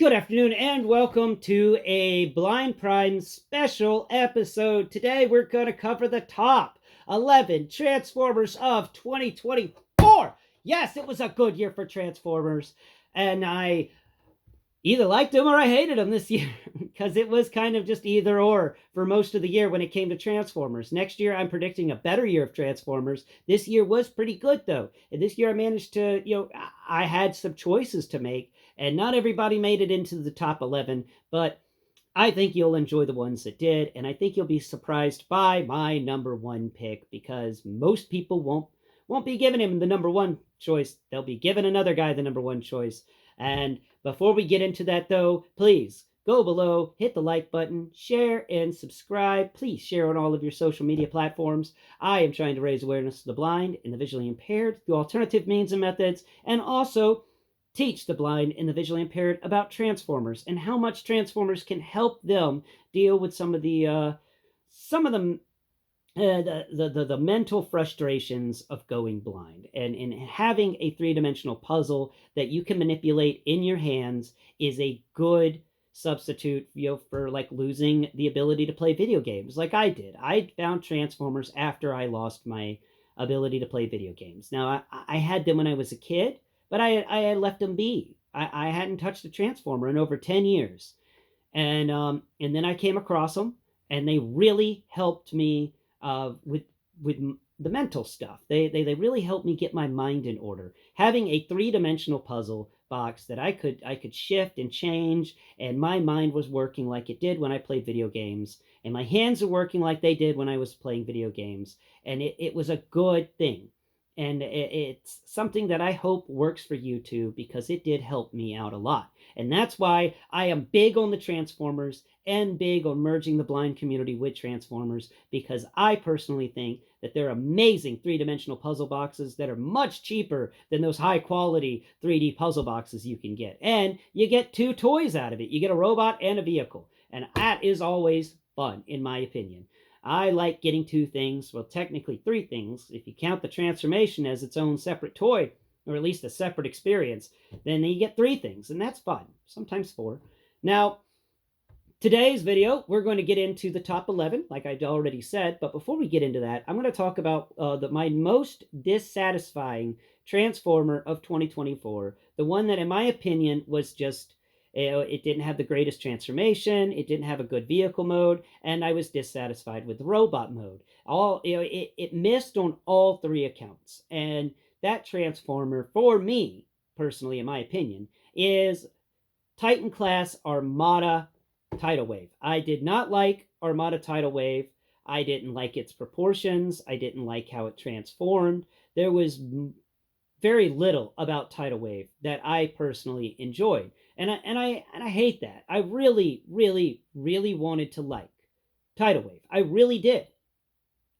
Good afternoon and welcome to a Blind Prime special episode. Today we're going to cover the top 11 Transformers of 2024. Yes, it was a good year for Transformers, and I either liked them or I hated them this year because it was kind of just either or for most of the year when it came to Transformers. Next year, I'm predicting a better year of Transformers. This year was pretty good, though. And this year, I managed to, I had some choices to make, and not everybody made it into the top 11, but I think you'll enjoy the ones that did, and I think you'll be surprised by my number one pick because most people won't be giving him the number one choice. They'll be giving another guy the number one choice. And before we get into that, though, please go below, hit the like button, share, and subscribe. Please share on all of your social media platforms. I am trying to raise awareness of the blind and the visually impaired through alternative means and methods, and also teach the blind and the visually impaired about Transformers and how much Transformers can help them deal with some of the the mental frustrations of going blind, and in having a three-dimensional puzzle that you can manipulate in your hands is a good substitute, for like losing the ability to play video games like I did. I found Transformers after I lost my ability to play video games. Now I had them when I was a kid, but I had left them be. I hadn't touched a Transformer in over 10 years, and then I came across them, and they really helped me with the mental stuff. They really helped me get my mind in order. Having a three-dimensional puzzle box that I could shift and change, and my mind was working like it did when I played video games, and my hands are working like they did when I was playing video games, and it was a good thing. And it's something that I hope works for you too, because it did help me out a lot. And that's why I am big on the Transformers and big on merging the blind community with Transformers, because I personally think that they're amazing three-dimensional puzzle boxes that are much cheaper than those high-quality 3D puzzle boxes you can get. And you get two toys out of it. You get a robot and a vehicle. And that is always fun, in my opinion. I like getting two things, well, technically three things. If you count the transformation as its own separate toy, or at least a separate experience, then you get three things, and that's fun. Sometimes four. Now, today's video, we're going to get into the top 11, like I already said, but before we get into that, I'm going to talk about my most dissatisfying Transformer of 2024, the one that, in my opinion, was just, it didn't have the greatest transformation, it didn't have a good vehicle mode, and I was dissatisfied with the robot mode. It missed on all three accounts, and that Transformer, for me, personally, in my opinion, is Titan Class Armada Tidal Wave. I did not like Armada Tidal Wave. I didn't like its proportions. I didn't like how it transformed. There was very little about Tidal Wave that I personally enjoyed. And I hate that. I really, really, really wanted to like Tidal Wave. I really did.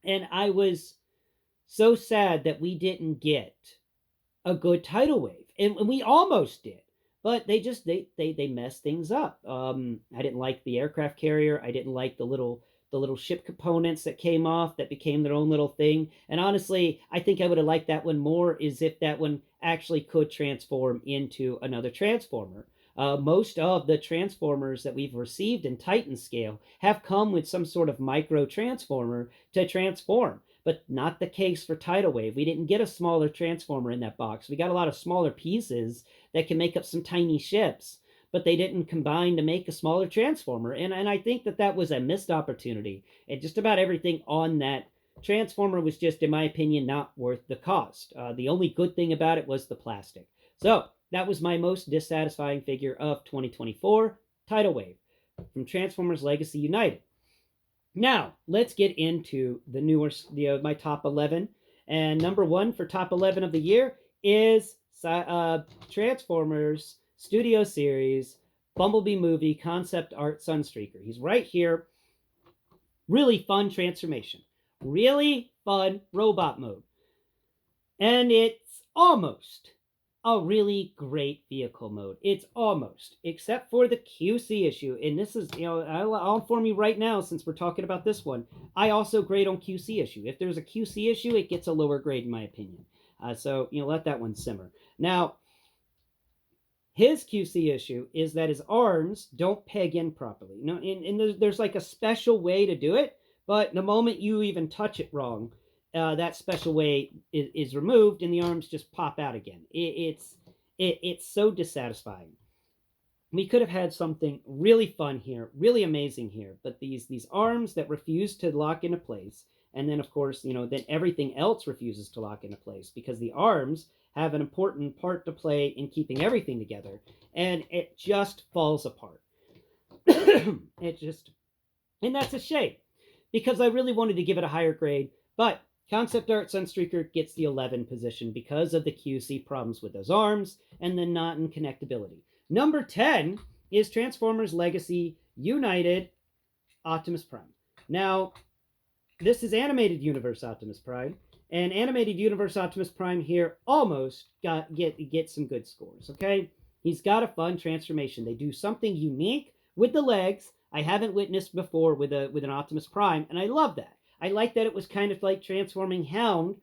And I was so sad that we didn't get a good Tidal Wave. And we almost did. But they messed things up. I didn't like the aircraft carrier. I didn't like the little ship components that came off that became their own little thing. And honestly, I think I would have liked that one more, is if that one actually could transform into another Transformer. Most of the Transformers that we've received in Titan scale have come with some sort of micro transformer to transform, but not the case for Tidal Wave. We didn't get a smaller Transformer in that box. We got a lot of smaller pieces that can make up some tiny ships, but they didn't combine to make a smaller Transformer. And I think that was a missed opportunity. And just about everything on that Transformer was just, in my opinion, not worth the cost. The only good thing about it was the plastic. So that was my most dissatisfying figure of 2024, Tidal Wave, from Transformers Legacy United. Now, let's get into the newer, my top 11. And number one for top 11 of the year is Transformers Studio Series Bumblebee Movie Concept Art Sunstreaker. He's right here. Really fun transformation. Really fun robot mode. And it's almost a really great vehicle mode. It's almost, except for the QC issue. And this is, I'll inform you right now, since we're talking about this one, I also grade on QC issue. If there's a QC issue, it gets a lower grade, in my opinion. So, let that one simmer. Now, His QC issue is that his arms don't peg in properly. You know, and there's like a special way to do it, but the moment you even touch it wrong, that special way is removed and the arms just pop out again. It's so dissatisfying. We could have had something really fun here, really amazing here, but these arms that refuse to lock into place, and then of course, then everything else refuses to lock into place because the arms have an important part to play in keeping everything together, and it just falls apart. It just, and that's a shame because I really wanted to give it a higher grade, but Concept Art Sunstreaker gets the 11 position because of the QC problems with those arms and the not in connectability. Number 10 is Transformers Legacy United Optimus Prime. Now, this is Animated Universe Optimus Prime, and Animated Universe Optimus Prime here almost get some good scores, okay? He's got a fun transformation. They do something unique with the legs I haven't witnessed before with an Optimus Prime, and I love that. I like that it was kind of like transforming Hound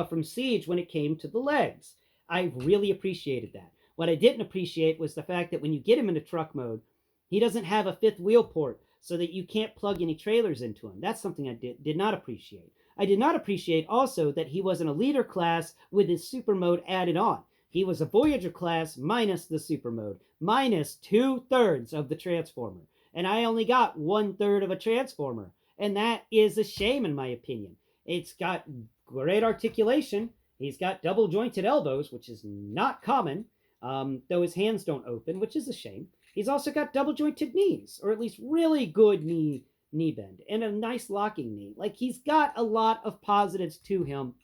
from Siege when it came to the legs. I really appreciated that. What I didn't appreciate was the fact that when you get him into truck mode, he doesn't have a fifth wheel port so that you can't plug any trailers into him. That's something I did not appreciate. I did not appreciate also that he wasn't a leader class with his super mode added on. He was a Voyager class minus the super mode, minus 2/3 of the Transformer. And I only got 1/3 of a Transformer. And that is a shame in my opinion. It's got great articulation. He's got double jointed elbows, which is not common, though his hands don't open, which is a shame. He's also got double jointed knees, or at least really good knee bend, and a nice locking knee. Like, he's got a lot of positives to him.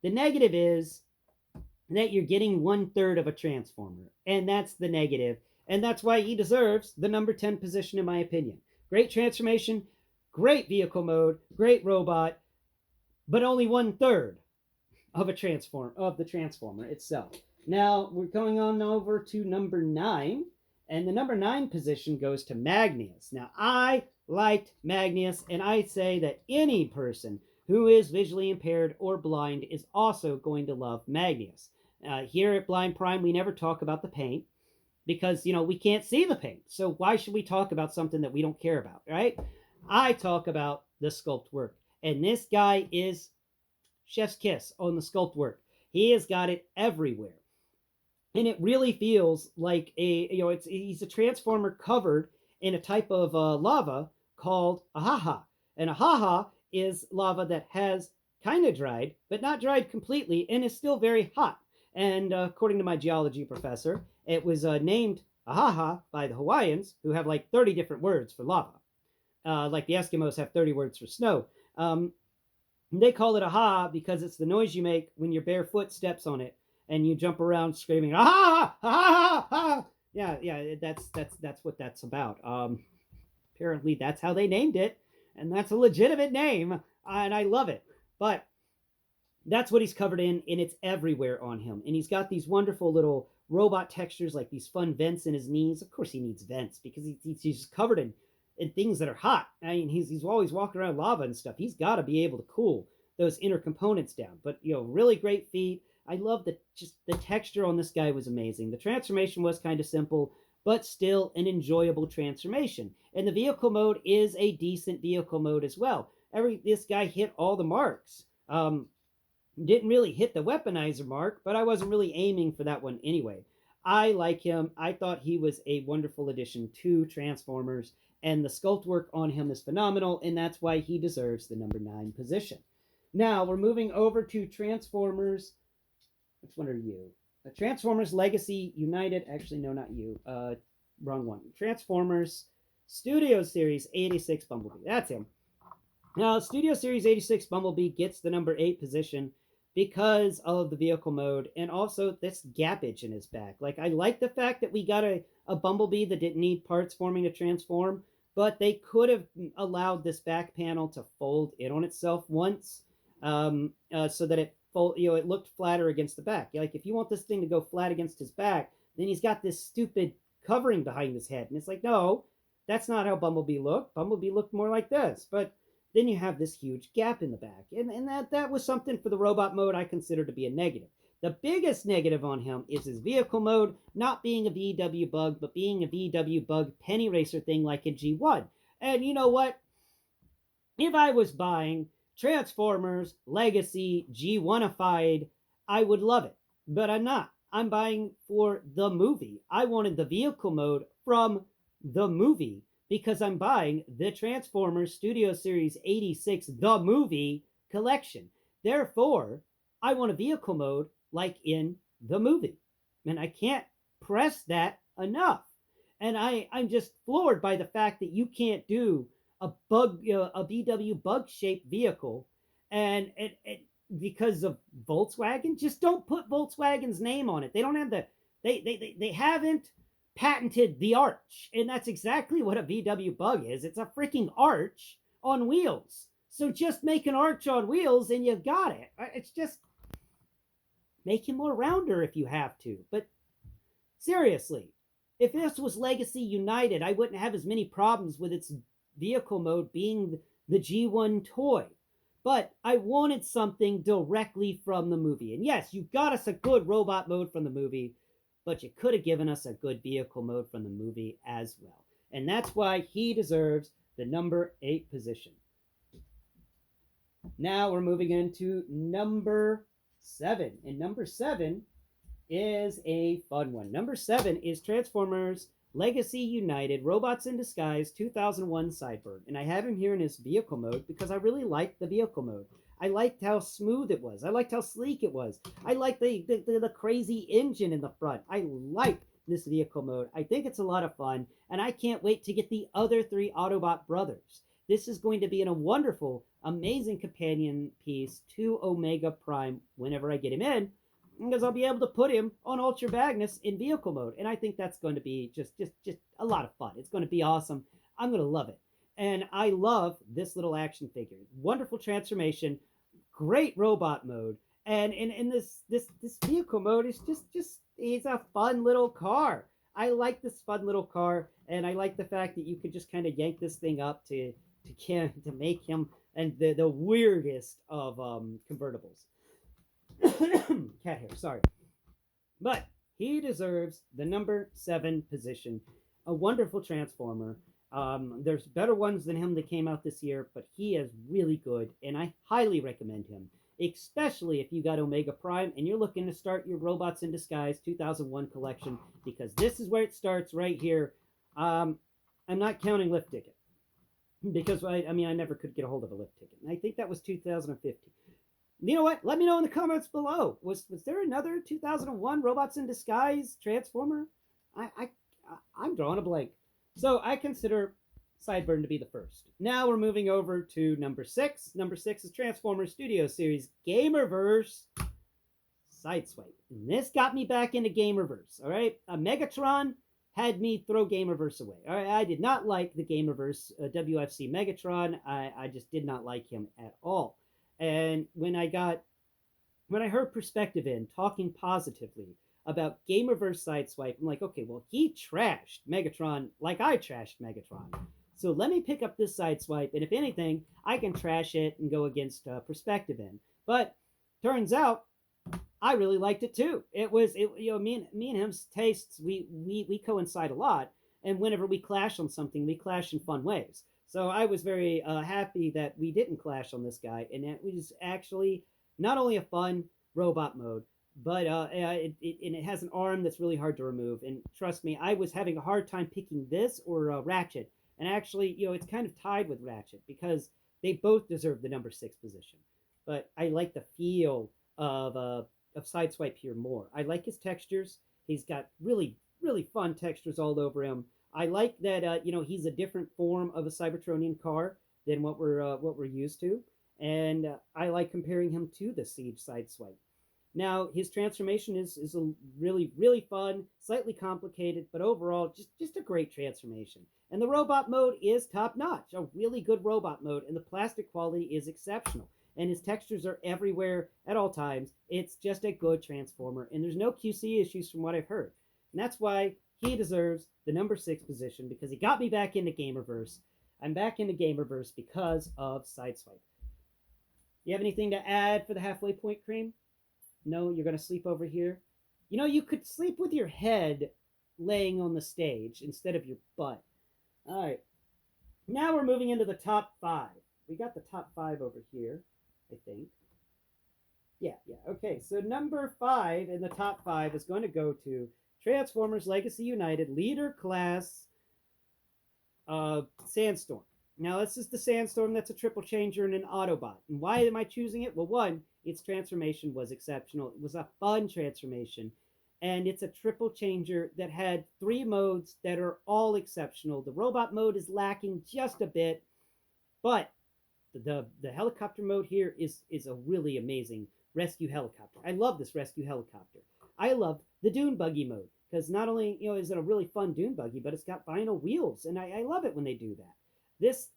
The negative is that you're getting 1/3 of a Transformer, and that's the negative, and that's why he deserves the number 10 position in my opinion. Great transformation, great vehicle mode, great robot, but only 1/3 of the Transformer itself. Now we're going on over to number 9, and the number 9 position goes to Magnius. Now I liked Magnius, and I say that any person who is visually impaired or blind is also going to love Magnius. Here at Blind Prime, we never talk about the paint because, we can't see the paint. So why should we talk about something that we don't care about, right? I talk about the sculpt work. And this guy is chef's kiss on the sculpt work. He has got it everywhere. And it really feels like he's a transformer covered in a type of lava called Ahaha. And Ahaha is lava that has kind of dried, but not dried completely, and is still very hot. And according to my geology professor, it was named Ahaha by the Hawaiians, who have like 30 different words for lava. Like the Eskimos have 30 words for snow. They call it Ahaha because it's the noise you make when your bare foot steps on it and you jump around screaming Ahaha, Ahaha, Ahaha. Yeah, that's what that's about. Apparently that's how they named it, and that's a legitimate name, and I love it. But that's what he's covered in, and it's everywhere on him. And he's got these wonderful little robot textures, like these fun vents in his knees. Of course he needs vents because he's covered in things that are hot. I mean, he's always walking around lava and stuff. He's got to be able to cool those inner components down. But, really great feet. I love the texture on this guy was amazing. The transformation was kind of simple, but still an enjoyable transformation. And the vehicle mode is a decent vehicle mode as well. This guy hit all the marks. Didn't really hit the weaponizer mark, but I wasn't really aiming for that one anyway. I like him. I thought he was a wonderful addition to Transformers, and the sculpt work on him is phenomenal, and that's why he deserves the number 9 position. Now, we're moving over to Transformers. Which one are you? Transformers Legacy United. Actually, no, not you. Wrong one. Transformers Studio Series 86 Bumblebee. That's him. Now, Studio Series 86 Bumblebee gets the number 8 position because of the vehicle mode and also this gappage in his back. Like, I like the fact that we got a Bumblebee that didn't need parts forming to transform, but they could have allowed this back panel to fold in on itself once so that it looked flatter against the back. Like, if you want this thing to go flat against his back, then he's got this stupid covering behind his head. And it's like, no, that's not how Bumblebee looked. Bumblebee looked more like this. But then you have this huge gap in the back. And that was something for the robot mode I consider to be a negative. The biggest negative on him is his vehicle mode not being a VW bug, but being a VW bug penny racer thing like a G1. And you know what? If I was buying Transformers Legacy G1ified, I would love it. But I'm not. I'm buying for the movie. I wanted the vehicle mode from the movie because I'm buying the Transformers Studio Series 86 The Movie collection. Therefore, I want a vehicle mode like in the movie. And I can't press that enough. And I'm just floored by the fact that you can't do a VW bug shaped vehicle, and because of Volkswagen, just don't put Volkswagen's name on it. They don't have they haven't patented the arch, and that's exactly what a VW bug is. It's a freaking arch on wheels. So just make an arch on wheels, and you've got it. It's just make him more rounder if you have to, but seriously, if this was Legacy United, I wouldn't have as many problems with its vehicle mode being the G1 toy. But I wanted something directly from the movie. And yes, you got us a good robot mode from the movie, but you could have given us a good vehicle mode from the movie as well. And that's why he deserves the number 8 position. Now we're moving into number 7. And number 7 is a fun one. Number 7 is Transformers Legacy United Robots in Disguise 2001 Sideburn. And I have him here in his vehicle mode because I really liked the vehicle mode. I liked how smooth it was. I liked how sleek it was. I liked the crazy engine in the front. I like this vehicle mode. I think it's a lot of fun, and I can't wait to get the other 3 Autobot brothers. This is going to be a wonderful, amazing companion piece to Omega Prime whenever I get him in, because I'll be able to put him on Ultra Magnus in vehicle mode. And I think that's going to be just a lot of fun. It's going to be awesome. I'm going to love it. And I love this little action figure. Wonderful transformation, great robot mode. And in this vehicle mode is just he's a fun little car. I like this fun little car, and I like the fact that you could just kind of yank this thing up to make him and the weirdest of convertibles. Cat hair, sorry. But he deserves the number 7 position. A wonderful Transformer. There's better ones than him that came out this year, but he is really good, and I highly recommend him, especially if you got Omega Prime and you're looking to start your Robots in Disguise 2001 collection, because this is where it starts right here. I'm not counting lift ticket, because I never could get a hold of a lift ticket, and I think that was 2015. You know what? Let me know in the comments below. Was there another 2001 Robots in Disguise Transformer? I'm drawing a blank. So I consider Sideburn to be the first. Now we're moving over to number 6. Number 6 is Transformers Studio Series Gamerverse Sideswipe. And this got me back into Gamerverse. All right, Megatron had me throw Gamerverse away. All right, I did not like the Gamerverse WFC Megatron. I just did not like him at all. And when I heard Perspective in talking positively about Gamerverse Sideswipe, I'm like, okay, well, he trashed Megatron like I trashed Megatron. So let me pick up this Sideswipe, and if anything, I can trash it and go against Perspective in. But turns out, I really liked it too. Me and him's tastes, we coincide a lot, and whenever we clash on something, we clash in fun ways. So I was very happy that we didn't clash on this guy, and it was actually not only a fun robot mode, but it has an arm that's really hard to remove. And trust me, I was having a hard time picking this or Ratchet. And actually, it's kind of tied with Ratchet because they both deserve the number 6 position. But I like the feel of Sideswipe here more. I like his textures. He's got really, really fun textures all over him. I like that he's a different form of a Cybertronian car than what we're used to, and I like comparing him to the Siege Sideswipe. Now his transformation is a really, really fun, slightly complicated, but overall just a great transformation. And the robot mode is top notch, a really good robot mode, and the plastic quality is exceptional. And his textures are everywhere at all times. It's just a good Transformer, and there's no QC issues from what I've heard. And that's why he deserves the number 6 position, because he got me back into Gamerverse. I'm back into Gamerverse because of Sideswipe. You have anything to add for the halfway point, Kream? No, you're going to sleep over here. You know, you could sleep with your head laying on the stage instead of your butt. All right. Now we're moving into the top five. We got the top five over here, I think. Yeah, yeah. Okay, so number five in the top five is going to go to Transformers Legacy United Leader Class Sandstorm. Now, this is the Sandstorm that's a triple changer and an Autobot. And why am I choosing it? Well, one, its transformation was exceptional. It was a fun transformation. And it's a triple changer that had three modes that are all exceptional. The robot mode is lacking just a bit, but the helicopter mode here is a really amazing rescue helicopter. I love this rescue helicopter. I love the dune buggy mode because not only is it a really fun dune buggy, but it's got vinyl wheels, and I love it when they do that. This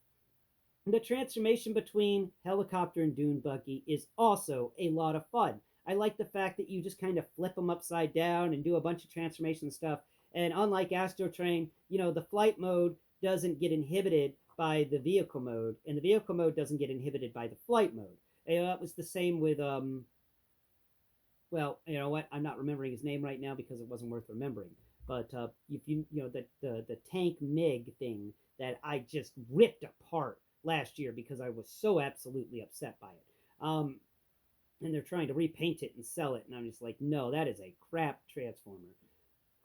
the transformation between helicopter and dune buggy is also a lot of fun. I like the fact that you just kind of flip them upside down and do a bunch of transformation stuff. And unlike Astro Train, the flight mode doesn't get inhibited by the vehicle mode, and the vehicle mode doesn't get inhibited by the flight mode. That was the same with well, you know what? I'm not remembering his name right now because it wasn't worth remembering. But if the tank MiG thing that I just ripped apart last year because I was so absolutely upset by it. And they're trying to repaint it and sell it, and I'm just like, no, that is a crap transformer.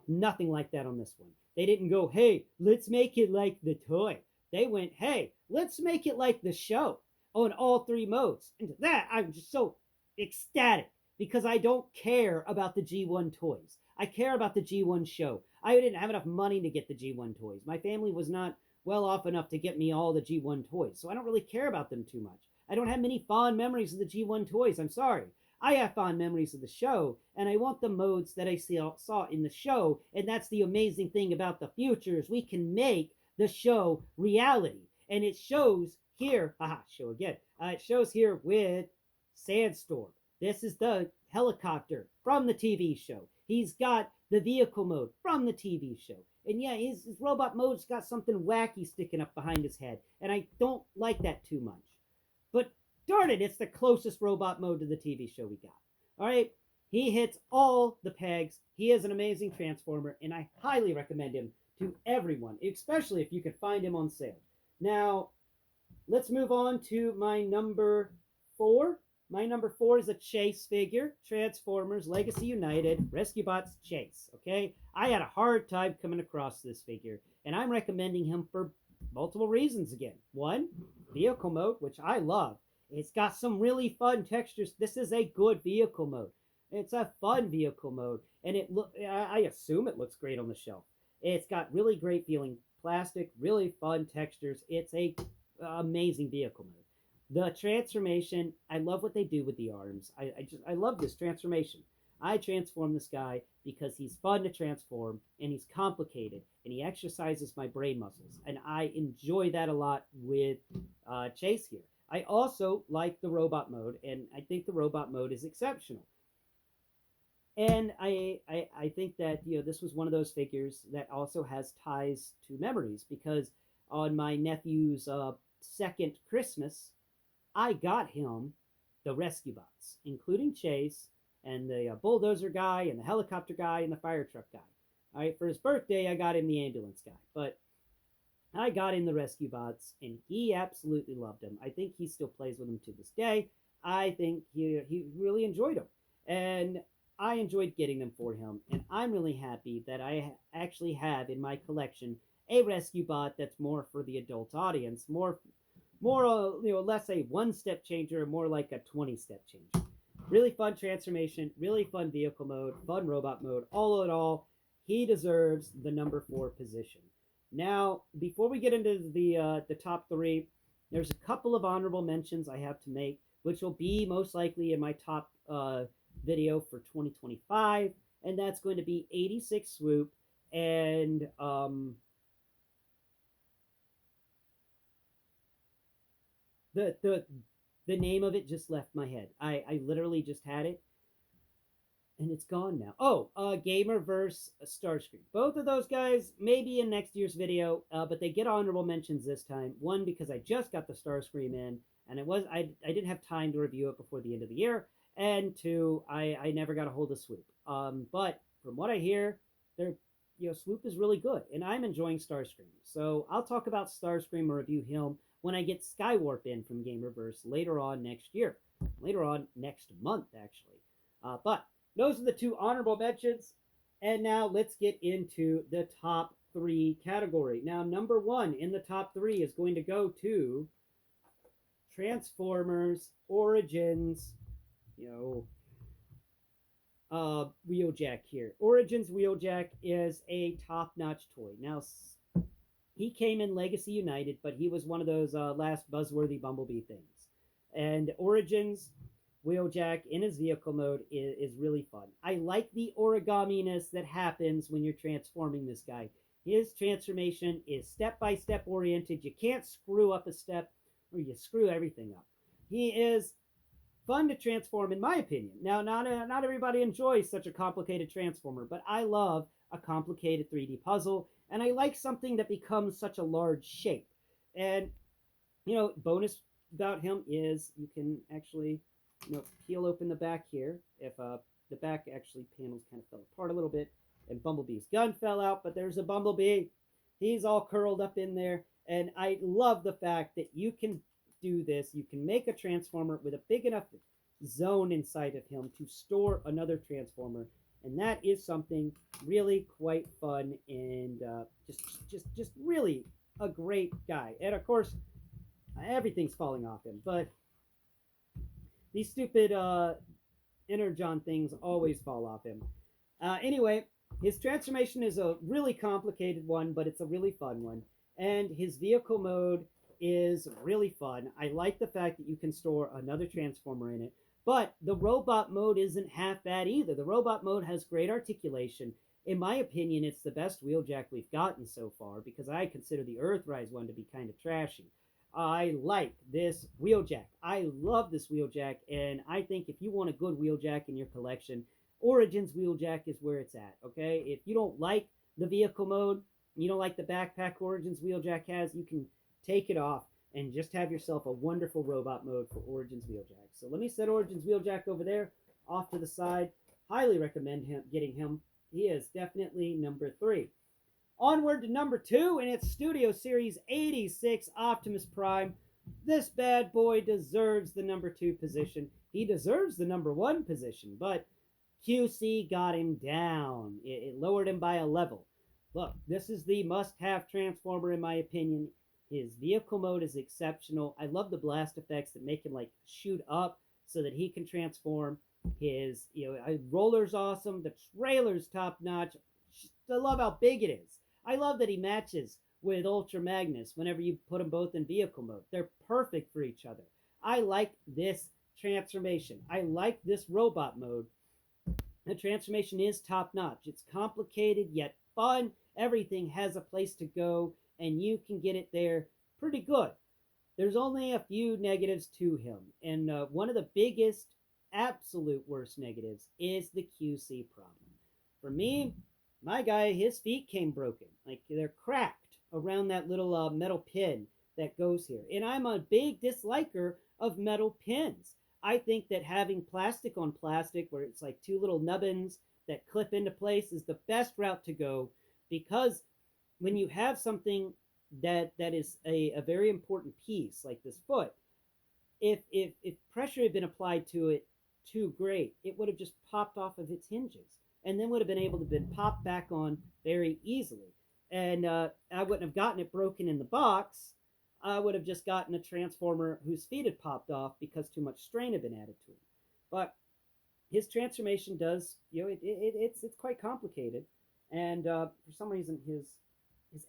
Nothing like that on this one. They didn't go, hey, let's make it like the toy. They went, hey, let's make it like the show on all three modes. And to that, I'm just so ecstatic because I don't care about the G1 toys. I care about the G1 show. I didn't have enough money to get the G1 toys. My family was not well off enough to get me all the G1 toys, so I don't really care about them too much. I don't have many fond memories of the G1 toys. I'm sorry. I have fond memories of the show, and I want the modes that I saw in the show. And that's the amazing thing about the future is we can make the show reality. And it shows here, show again. It shows here with Sandstorm. This is the helicopter from the TV show. He's got the vehicle mode from the TV show. And yeah, his robot mode's got something wacky sticking up behind his head. And I don't like that too much. But darn it, it's the closest robot mode to the TV show we got. All right, he hits all the pegs. He is an amazing transformer, and I highly recommend him to everyone, especially if you can find him on sale. Now, let's move on to my number four. My number four is a Chase figure, Transformers Legacy United, Rescue Bots Chase. Okay, I had a hard time coming across this figure, and I'm recommending him for multiple reasons again. One, vehicle mode, which I love. It's got some really fun textures. This is a good vehicle mode. It's a fun vehicle mode, and I assume it looks great on the shelf. It's got really great feeling plastic, really fun textures. It's a amazing vehicle mode. The transformation, I love what they do with the arms. I love this transformation. I transform this guy because he's fun to transform and he's complicated and he exercises my brain muscles. And I enjoy that a lot with Chase here. I also like the robot mode, and I think the robot mode is exceptional. And I think that this was one of those figures that also has ties to memories because on my nephew's second Christmas, I got him the rescue bots, including Chase and the bulldozer guy and the helicopter guy and the fire truck guy. All right, for his birthday, I got him the ambulance guy, but I got him the rescue bots, and he absolutely loved them. I think he still plays with them to this day. I think he really enjoyed them, and I enjoyed getting them for him. And I'm really happy that I actually have in my collection a rescue bot that's more for the adult audience, more less a one-step changer, more like a 20-step changer. Really fun transformation, really fun vehicle mode, fun robot mode. All in all, he deserves the number 4 position. Now, before we get into the top 3, there's a couple of honorable mentions I have to make, which will be most likely in my top video for 2025, and that's going to be 86 Swoop and the name of it just left my head. I literally just had it, and it's gone now. Oh, Gamerverse Starscream. Both of those guys may be in next year's video, but they get honorable mentions this time. One, because I just got the Starscream in, and I didn't have time to review it before the end of the year. and two, I never got a hold of Swoop. But from what I hear, they're Swoop is really good, and I'm enjoying Starscream. So I'll talk about Starscream or review him when I get Skywarp in from Gamerverse later on next year, later on next month actually. But those are the two honorable mentions, and now let's get into the top three category. Now, number one in the top three is going to go to Transformers Origins, you know, Wheeljack here. Origins Wheeljack is a top-notch toy. Now, he came in Legacy United, but he was one of those last buzzworthy Bumblebee things. And Origins Wheeljack in his vehicle mode is really fun. I like the origami-ness that happens when you're transforming this guy. His transformation is step-by-step oriented. You can't screw up a step or you screw everything up. He is fun to transform, in my opinion. Now, not everybody enjoys such a complicated transformer, but I love a complicated 3D puzzle, and I like something that becomes such a large shape. And bonus about him is you can actually peel open the back here. If the back actually panels kind of fell apart a little bit, and Bumblebee's gun fell out, but there's a Bumblebee. He's all curled up in there, and I love the fact that you can do this. You can make a transformer with a big enough zone inside of him to store another transformer, and that is something really quite fun and just really a great guy. And of course, everything's falling off him, but these stupid Energon things always fall off him. Anyway, his transformation is a really complicated one, but it's a really fun one. And his vehicle mode is really fun. I like the fact that you can store another transformer in it. But the robot mode isn't half bad either. The robot mode has great articulation. In my opinion, it's the best Wheeljack we've gotten so far because I consider the Earthrise one to be kind of trashy. I like this Wheeljack. I love this Wheeljack, and I think if you want a good Wheeljack in your collection, Origins Wheeljack is where it's at, okay? If you don't like the vehicle mode, you don't like the backpack Origins Wheeljack has, you can take it off and just have yourself a wonderful robot mode for Origins Wheeljack. So let me set Origins Wheeljack over there, off to the side. Highly recommend getting him. He is definitely number 3. Onward to number 2, and it's Studio Series 86 Optimus Prime. This bad boy deserves the number 2 position. He deserves the number 1 position, but QC got him down. It lowered him by a level. Look, this is the must-have Transformer in my opinion. His vehicle mode is exceptional. I love the blast effects that make him like shoot up so that he can transform. His roller's awesome. The trailer's top notch. I love how big it is. I love that he matches with Ultra Magnus whenever you put them both in vehicle mode. They're perfect for each other. I like this transformation. I like this robot mode. The transformation is top notch. It's complicated yet fun. Everything has a place to go, and you can get it there pretty good. There's only a few negatives to him, and one of the biggest, absolute worst negatives is the QC problem. For me, my guy, his feet came broken. Like, they're cracked around that little metal pin that goes here. And I'm a big disliker of metal pins. I think that having plastic on plastic, where it's like two little nubbins that clip into place, is the best route to go, because when you have something that is a very important piece, like this foot, if pressure had been applied to it too great, it would have just popped off of its hinges, and then would have been able to been popped back on very easily. And I wouldn't have gotten it broken in the box. I would have just gotten a transformer whose feet had popped off because too much strain had been added to him. But his transformation does, it's quite complicated. And for some reason, his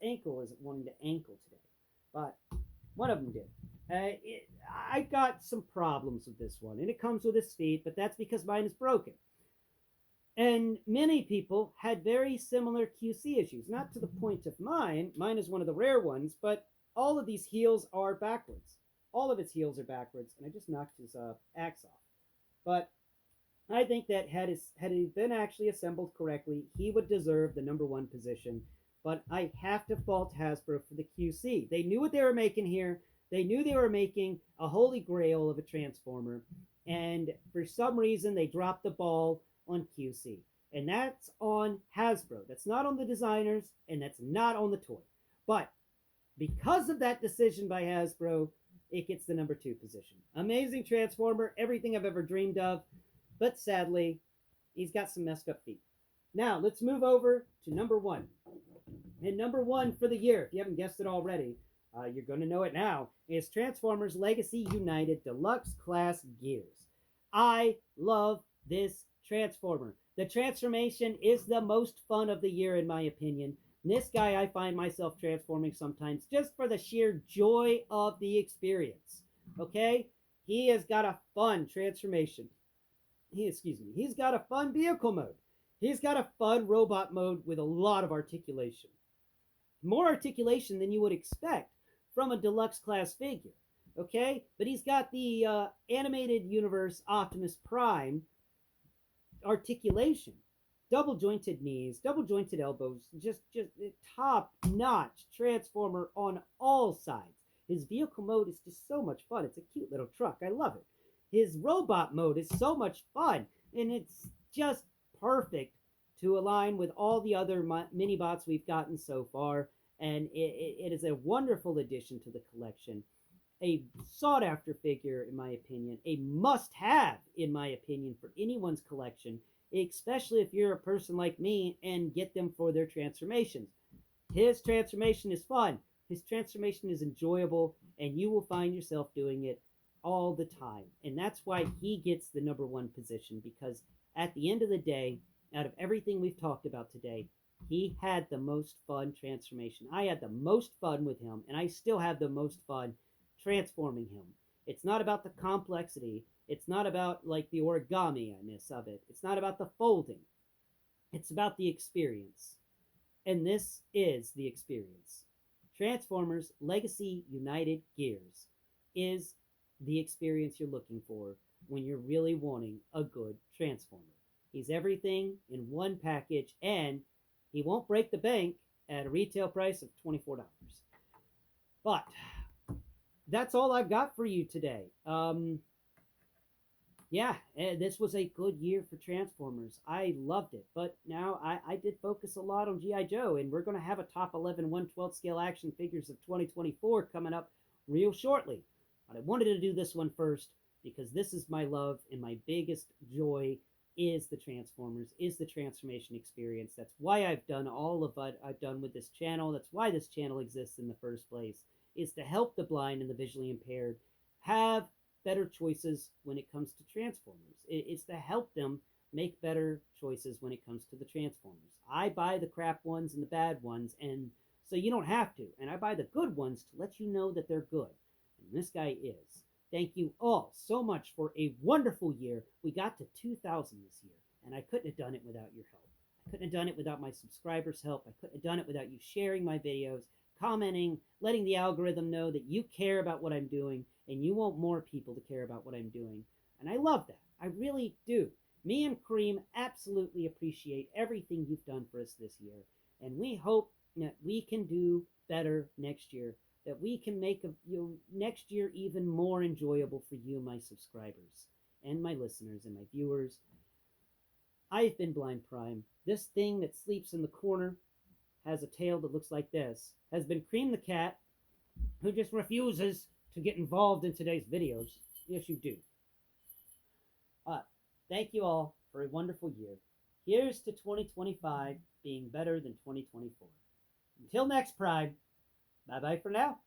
ankle isn't wanting to ankle today. But one of them did. I got some problems with this one. And it comes with his feet, but that's because mine is broken. And many people had very similar QC issues. Not to the point of mine. Mine is one of the rare ones, but all of these heels are backwards. All of his heels are backwards, and I just knocked his axe off. But I think that had he been actually assembled correctly, he would deserve the number 1 position. But I have to fault Hasbro for the QC. They knew what they were making here. They knew they were making a holy grail of a Transformer, And for some reason, they dropped the ball on QC. And that's on Hasbro. That's not on the designers, and that's not on the toy. But because of that decision by Hasbro, it gets the number 2 position. Amazing Transformer, everything I've ever dreamed of, but sadly, he's got some messed up feet. Now, let's move over to number 1. And number 1 for the year, if you haven't guessed it already, you're going to know it now, is Transformers Legacy United Deluxe Class Gears. I love this Transformer. The transformation is the most fun of the year, in my opinion. This guy, I find myself transforming sometimes just for the sheer joy of the experience. Okay? He has got a fun transformation. He's got a fun vehicle mode. He's got a fun robot mode with a lot of articulation. More articulation than you would expect from a deluxe class figure. Okay? But he's got the animated universe Optimus Prime articulation. Double jointed knees, double jointed elbows, just top notch Transformer on all sides. His vehicle mode is just so much fun. It's a cute little truck. I love it. His robot mode is so much fun, and it's just perfect to align with all the other mini bots we've gotten so far. And it is a wonderful addition to the collection. A sought after figure, in my opinion, a must have, in my opinion, for anyone's collection, especially if you're a person like me and get them for their transformations. His transformation is fun, his transformation is enjoyable, and you will find yourself doing it all the time. And that's why he gets the number 1 position, because at the end of the day, out of everything we've talked about today, he had the most fun transformation. I had the most fun with him, and I still have the most fun transforming him. It's not about the complexity. It's not about like the origami-ness of it. It's not about the folding. It's about the experience. And this is the experience. Transformers Legacy United Gears is the experience you're looking for when you're really wanting a good Transformer. He's everything in one package, and he won't break the bank at a retail price of $24. But that's all I've got for you today. Yeah, this was a good year for Transformers. I loved it. But now I did focus a lot on G.I. Joe, and we're going to have a top 11 1/12 scale action figures of 2024 coming up real shortly. But I wanted to do this one first because this is my love, and my biggest joy is the Transformers, is the transformation experience. That's why I've done all of what I've done with this channel. That's why this channel exists in the first place, is to help the blind and the visually impaired have better choices when it comes to Transformers. It's to help them make better choices when it comes to the Transformers. I buy the crap ones and the bad ones, and so you don't have to. And I buy the good ones to let you know that they're good. And this guy is. Thank you all so much for a wonderful year. We got to 2,000 this year, and I couldn't have done it without your help. I couldn't have done it without my subscribers' help. I couldn't have done it without you sharing my videos, commenting, letting the algorithm know that you care about what I'm doing, and you want more people to care about what I'm doing. And I love that. I really do. Me and Kream absolutely appreciate everything you've done for us this year, and we hope that we can do better next year, that we can make next year even more enjoyable for you, my subscribers, and my listeners, and my viewers. I've been Blind Prime. This thing that sleeps in the corner, has a tail that looks like this, has been Kream the cat, who just refuses to get involved in today's videos. Yes, you do. Thank you all for a wonderful year. Here's to 2025 being better than 2024. Until next Prime, bye-bye for now.